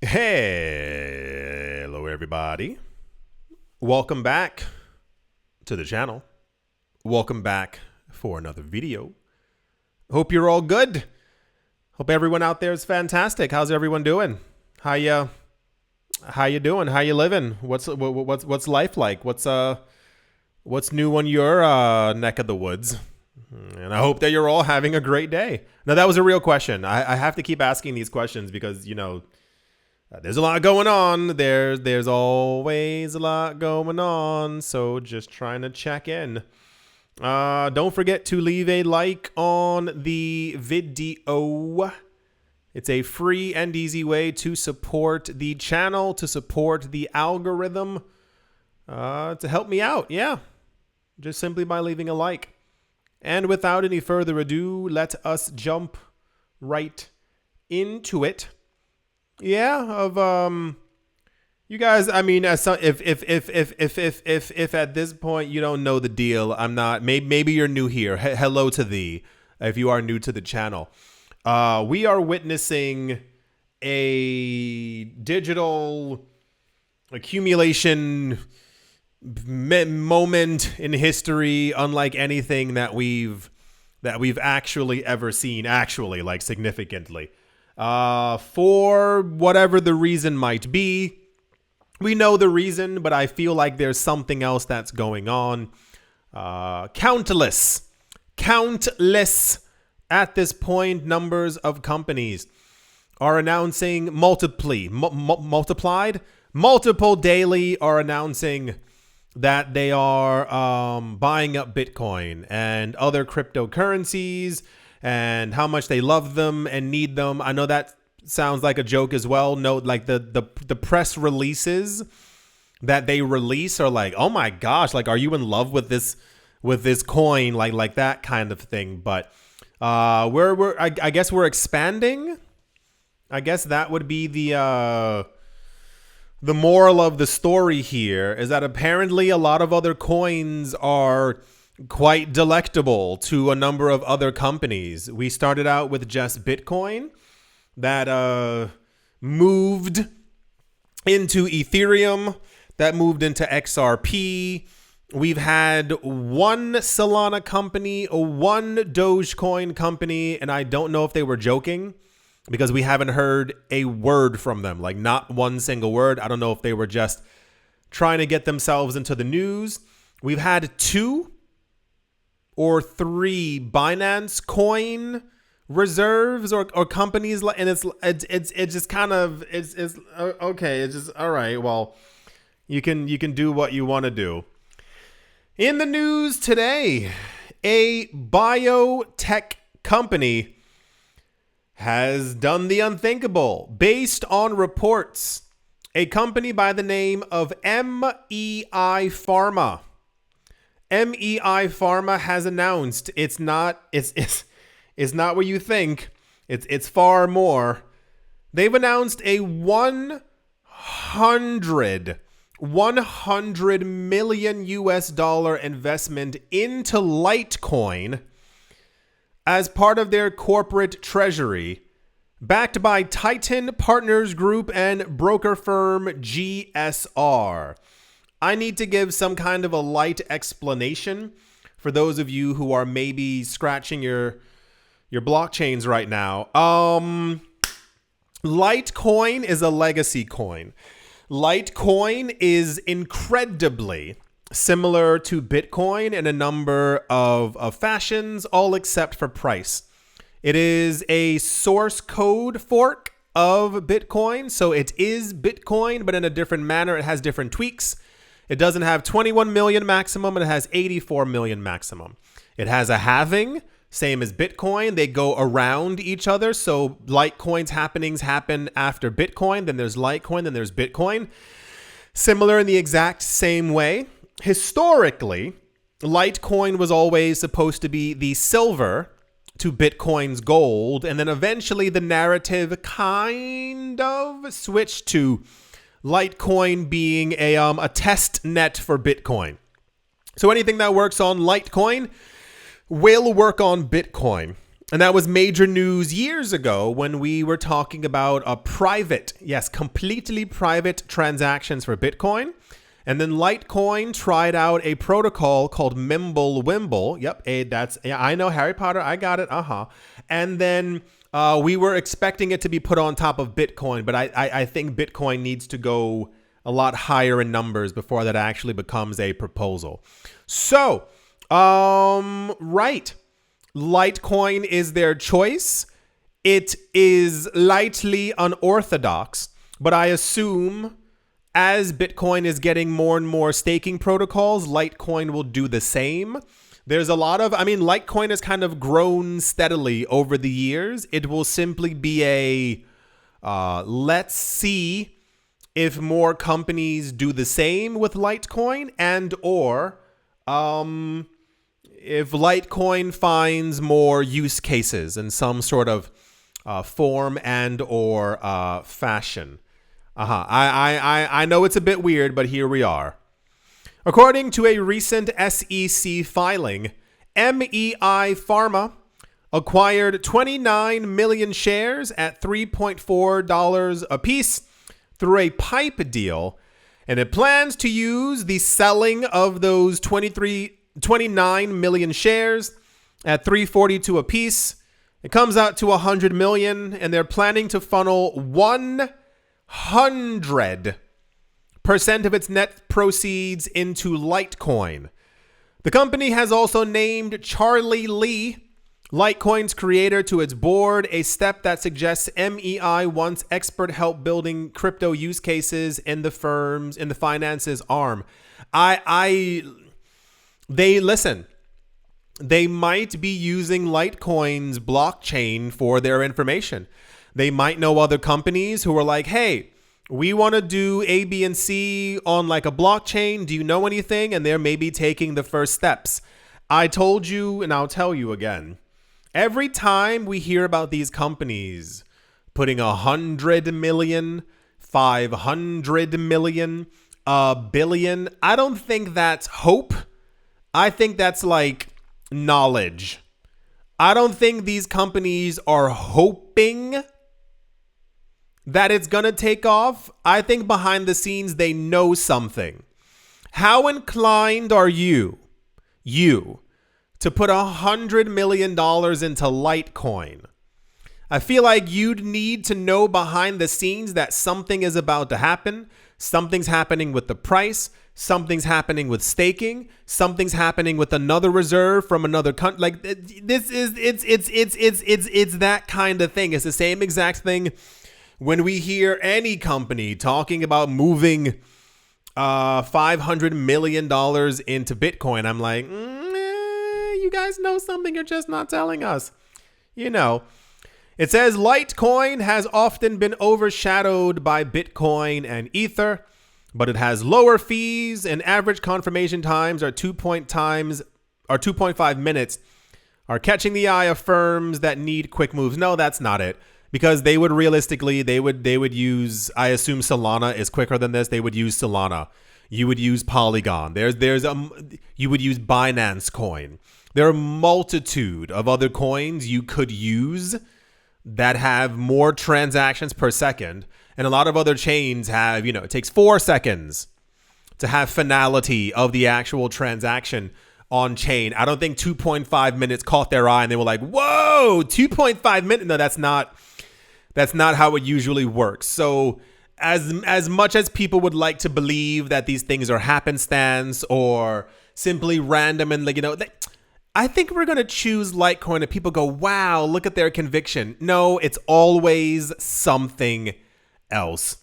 Hello, everybody. Welcome back to the channel. Welcome back for another video. Hope you're all good. Hope everyone out there is fantastic. How's everyone doing? How you doing? How you living? What's life like? What's new on your neck of the woods? And I hope that you're all having a great day. Now, that was a real question. I have to keep asking these questions because, there's a lot going on. There's always a lot going on. So just trying to check in. Don't forget to leave a like on the video. It's a free and easy way to support the channel, to support the algorithm, to help me out. Yeah, just simply by leaving a like. And without any further ado, let us jump right into it. Yeah, you guys, I mean, if at this point you don't know the deal, I'm not, maybe you're new here. Hello to thee, if you are new to the channel. We are witnessing a digital accumulation moment in history unlike anything that we've actually ever seen, like significantly. For whatever the reason might be. We know the reason, but I feel like there's something else that's going on. Countless at this point numbers of companies are announcing multiple daily are announcing that they are buying up Bitcoin and other cryptocurrencies and how much they love them and need them. I know that sounds like a joke as well. No, like the press releases that they release are like, oh my gosh, like, are you in love with this coin? Like that kind of thing. But I guess we're expanding. I guess that would be the moral of the story here, is that apparently a lot of other coins are quite delectable to a number of other companies. We started out with just Bitcoin that moved into Ethereum, that moved into XRP. We've had one Solana company, one Dogecoin company, and I don't know if they were joking because we haven't heard a word from them, like not one single word. I don't know if they were just trying to get themselves into the news. We've had 2 or 3 Binance coin reserves or companies, and it's just kind of it's okay. It's just all right. Well, you can do what you want to do. In the news today, a biotech company has done the unthinkable. Based on reports, a company by the name of MEI Pharma. MEI Pharma has announced it's not what you think. It's far more. They've announced a 100 million US dollar investment into Litecoin as part of their corporate treasury, backed by Titan Partners Group and broker firm GSR. I need to give some kind of a light explanation for those of you who are maybe scratching your blockchains right now. Litecoin is a legacy coin. Litecoin is incredibly similar to Bitcoin in a number of fashions, all except for price. It is a source code fork of Bitcoin. So it is Bitcoin, but in a different manner. It has different tweaks. It doesn't have 21 million maximum. It has 84 million maximum. It has a halving, same as Bitcoin. They go around each other. So Litecoin's happenings happen after Bitcoin. Then there's Litecoin. Then there's Bitcoin. Similar in the exact same way. Historically, Litecoin was always supposed to be the silver to Bitcoin's gold. And then eventually the narrative kind of switched to Litecoin being a test net for Bitcoin. So anything that works on Litecoin will work on Bitcoin. And that was major news years ago when we were talking about a private, yes, completely private transactions for Bitcoin. And then Litecoin tried out a protocol called Mimblewimble. Yep, I know Harry Potter. I got it. And then we were expecting it to be put on top of Bitcoin, but I think Bitcoin needs to go a lot higher in numbers before that actually becomes a proposal. So, right. Litecoin is their choice. It is lightly unorthodox, but I assume as Bitcoin is getting more and more staking protocols, Litecoin will do the same. There's a lot of, Litecoin has kind of grown steadily over the years. It will simply be a, let's see if more companies do the same with Litecoin and or, if Litecoin finds more use cases in some sort of form and or fashion. I know it's a bit weird, but here we are. According to a recent SEC filing, MEI Pharma acquired 29 million shares at $3.4 a piece through a PIPE deal, and it plans to use the selling of those 29 million shares at $3.42 a piece. It comes out to 100 million, and they're planning to funnel 100% of its net proceeds into Litecoin. The company has also named Charlie Lee, Litecoin's creator, to its board, a step that suggests MEI wants expert help building crypto use cases in the finances arm. They might be using Litecoin's blockchain for their information. They might know other companies who are like, hey, we want to do A, B, and C on like a blockchain. Do you know anything? And they're maybe taking the first steps. I told you, and I'll tell you again, every time we hear about these companies putting 100 million, 500 million, a billion, I don't think that's hope. I think that's like knowledge. I don't think these companies are hoping that it's going to take off. I think behind the scenes, they know something. How inclined are you to put $100 million into Litecoin? I feel like you'd need to know behind the scenes that something is about to happen. Something's happening with the price. Something's happening with staking. Something's happening with another reserve from another country. Like it's that kind of thing. It's the same exact thing when we hear any company talking about moving $500 million into Bitcoin. I'm like, you guys know something, you're just not telling us. You know, it says Litecoin has often been overshadowed by Bitcoin and Ether, but it has lower fees and average confirmation times are 2.5 minutes, are catching the eye of firms that need quick moves. No, that's not it. Because they would realistically, they would use, I assume Solana is quicker than this. They would use Solana. You would use Polygon. You would use Binance Coin. There are a multitude of other coins you could use that have more transactions per second. And a lot of other chains have, it takes 4 seconds to have finality of the actual transaction on chain. I don't think 2.5 minutes caught their eye and they were like, whoa, 2.5 minutes. No, that's not how it usually works. So as much as people would like to believe that these things are happenstance or simply random and I think we're going to choose Litecoin and people go, wow, look at their conviction. No, it's always something else.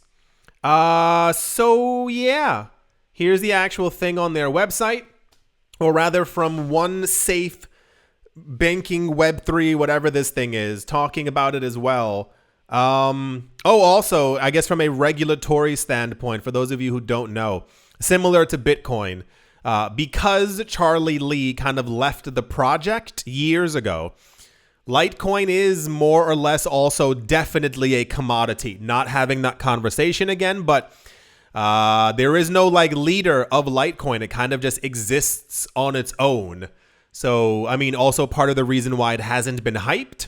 So yeah, here's the actual thing on their website, or rather from One Safe Banking Web3, whatever this thing is, talking about it as well. Also, I guess from a regulatory standpoint, for those of you who don't know, similar to Bitcoin, because Charlie Lee kind of left the project years ago, Litecoin is more or less also definitely a commodity. Not having that conversation again, but there is no leader of Litecoin. It kind of just exists on its own. So, I mean, also part of the reason why it hasn't been hyped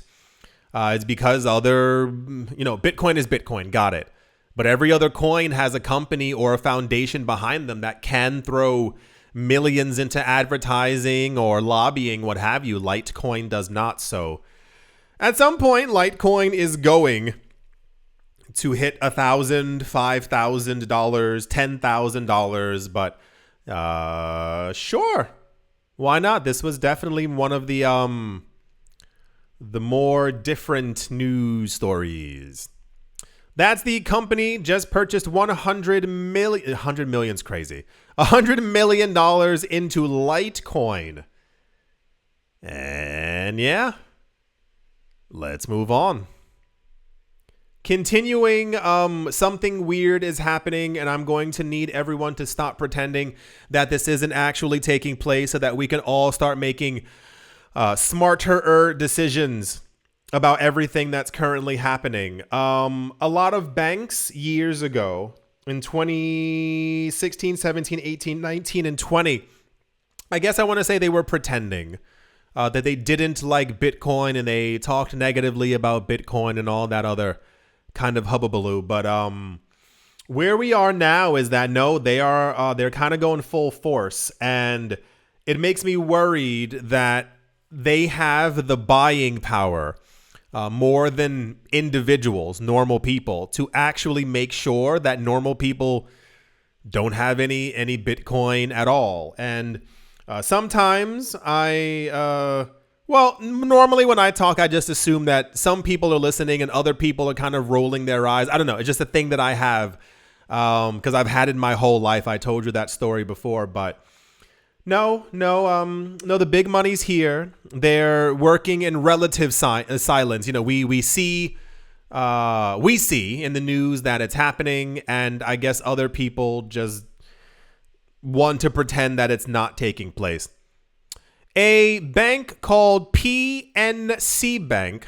is because Bitcoin is Bitcoin. Got it. But every other coin has a company or a foundation behind them that can throw millions into advertising or lobbying, what have you. Litecoin does not. So at some point, Litecoin is going to hit $1,000, $5,000, $10,000. But sure, why not? This was definitely one of the more different news stories. That's the company just purchased $100 million's crazy. $100 million into Litecoin. And yeah, let's move on. Continuing, something weird is happening, and I'm going to need everyone to stop pretending that this isn't actually taking place so that we can all start making smarter decisions about everything that's currently happening. A lot of banks years ago in 2016, 17, 18, 19, and 20, I guess I want to say they were pretending that they didn't like Bitcoin and they talked negatively about Bitcoin and all that other kind of hubbubaloo. But where we are now is that no, they're kind of going full force, and it makes me worried that they have the buying power more than individuals, normal people, to actually make sure that normal people don't have any Bitcoin at all. And sometimes normally when I talk, I just assume that some people are listening and other people are kind of rolling their eyes. I don't know. It's just a thing that I have because I've had it my whole life. I told you that story before, but no, the big money's here. They're working in relative silence. We see in the news that it's happening, and I guess other people just want to pretend that it's not taking place. A bank called PNC Bank,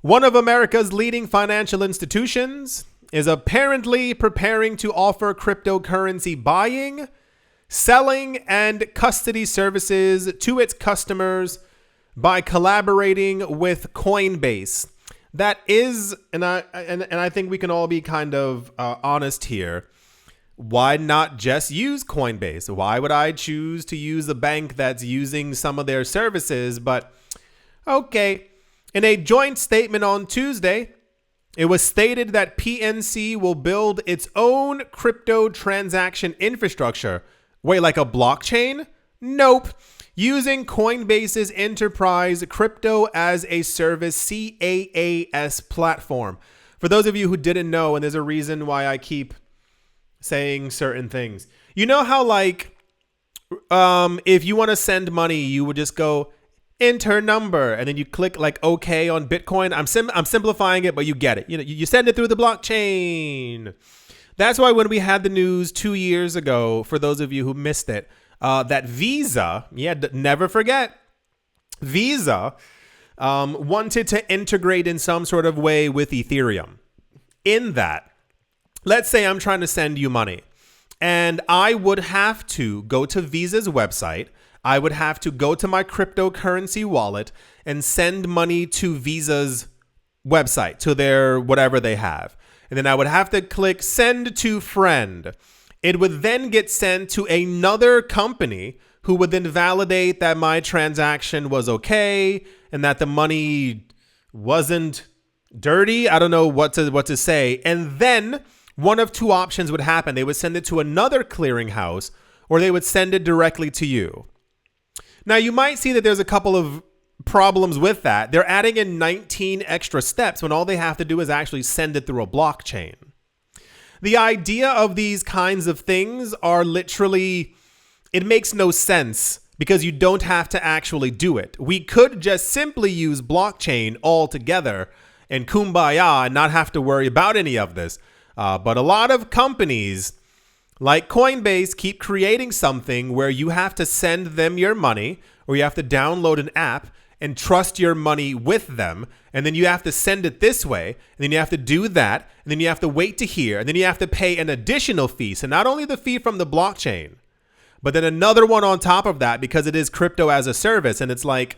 one of America's leading financial institutions, is apparently preparing to offer cryptocurrency buying, selling, and custody services to its customers by collaborating with Coinbase. That is, and I think we can all be kind of honest here. Why not just use Coinbase? Why would I choose to use a bank that's using some of their services? But okay, in a joint statement on Tuesday, it was stated that PNC will build its own crypto transaction infrastructure. Wait, like a blockchain? Nope. Using Coinbase's enterprise crypto as a service CAAS platform. For those of you who didn't know, and there's a reason why I keep saying certain things. You know how if you want to send money, you would just go enter number and then you click like OK on Bitcoin. I'm simplifying it, but you get it. You send it through the blockchain. That's why when we had the news 2 years ago, for those of you who missed it, that Visa, never forget, Visa wanted to integrate in some sort of way with Ethereum. In that, let's say I'm trying to send you money, and I would have to go to Visa's website. I would have to go to my cryptocurrency wallet and send money to Visa's website, to their whatever they have. And then I would have to click send to friend. It would then get sent to another company who would then validate that my transaction was okay and that the money wasn't dirty. I don't know what to say. And then one of two options would happen. They would send it to another clearinghouse, or they would send it directly to you. Now, you might see that there's a couple of problems with that. They're adding in 19 extra steps when all they have to do is actually send it through a blockchain. The idea of these kinds of things are literally, it makes no sense because you don't have to actually do it. We could just simply use blockchain altogether and kumbaya and not have to worry about any of this. But a lot of companies like Coinbase keep creating something where you have to send them your money, or you have to download an app and trust your money with them. And then you have to send it this way. And then you have to do that. And then you have to wait to hear. And then you have to pay an additional fee. So not only the fee from the blockchain, But then another one on top of that, because it is crypto as a service. And it's like,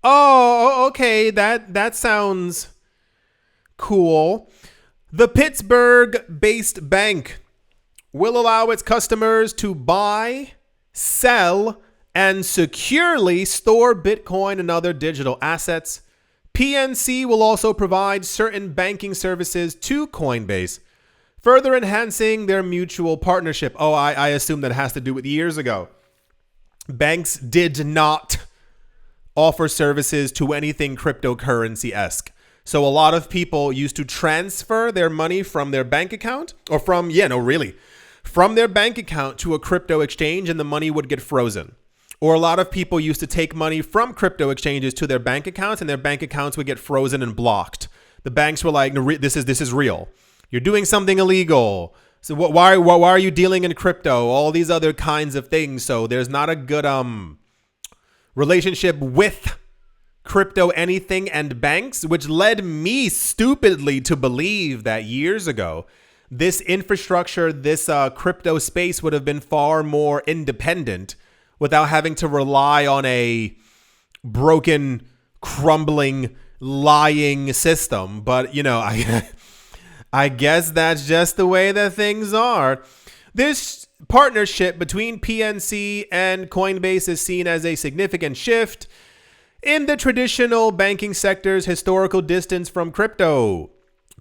oh, okay, that sounds cool. The Pittsburgh-based bank will allow its customers to buy, sell, and securely store Bitcoin and other digital assets. PNC will also provide certain banking services to Coinbase, further enhancing their mutual partnership. Oh, I assume that has to do with years ago. Banks did not offer services to anything cryptocurrency-esque. So a lot of people used to transfer their money from their bank account or from their bank account to a crypto exchange, and the money would get frozen. Or a lot of people used to take money from crypto exchanges to their bank accounts, and their bank accounts would get frozen and blocked. The banks were like, no, this is real. You're doing something illegal. So why are you dealing in crypto? All these other kinds of things. So there's not a good relationship with crypto anything and banks, which led me stupidly to believe that years ago, this infrastructure, this crypto space would have been far more independent without having to rely on a broken, crumbling, lying system. But, I guess that's just the way that things are. This partnership between PNC and Coinbase is seen as a significant shift in the traditional banking sector's historical distance from crypto.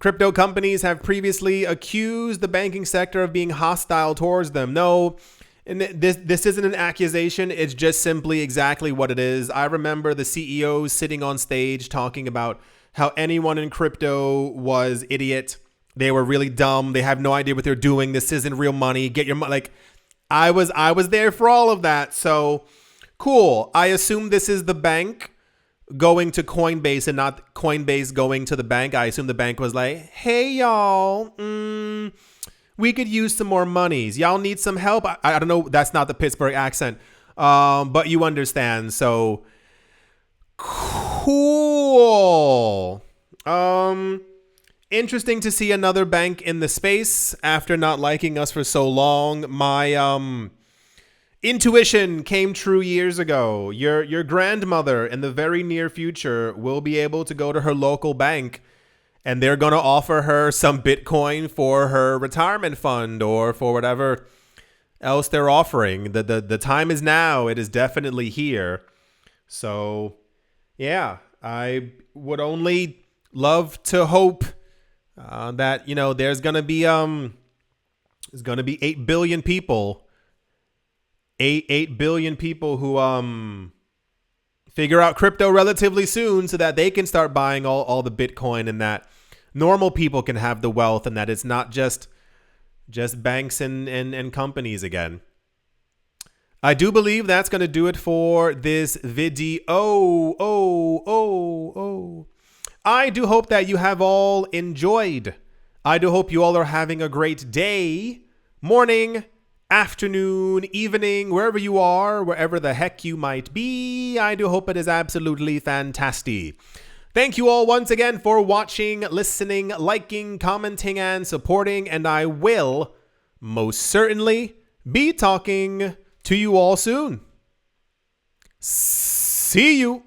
Crypto companies have previously accused the banking sector of being hostile towards them. No, and this isn't an accusation. It's just simply exactly what it is. I remember the CEOs sitting on stage talking about how anyone in crypto was idiot. They were really dumb. They have no idea what they're doing. This isn't real money. Get your money. Like, I was there for all of that. So cool. I assume this is the bank going to Coinbase and not Coinbase going to the bank. I assume the bank was like, hey, y'all, we could use some more monies. Y'all need some help. I don't know. That's not the Pittsburgh accent. But you understand. So cool. Interesting to see another bank in the space after not liking us for so long. My intuition came true years ago. Your grandmother in the very near future will be able to go to her local bank and they're going to offer her some Bitcoin for her retirement fund or for whatever else they're offering. The time is now. It is definitely here. So, yeah, I would only love to hope that, there's going to be 8 billion people. 8 billion people who figure out crypto relatively soon so that they can start buying all the Bitcoin, and that normal people can have the wealth, and that it's not just banks and companies again. I do believe that's going to do it for this video. I do hope that you have all enjoyed. I do hope you all are having a great day, morning, afternoon, evening, wherever you are, wherever the heck you might be. I do hope it is absolutely fantastic. Thank you all once again for watching, listening, liking, commenting, and supporting. And I will most certainly be talking to you all soon. See you.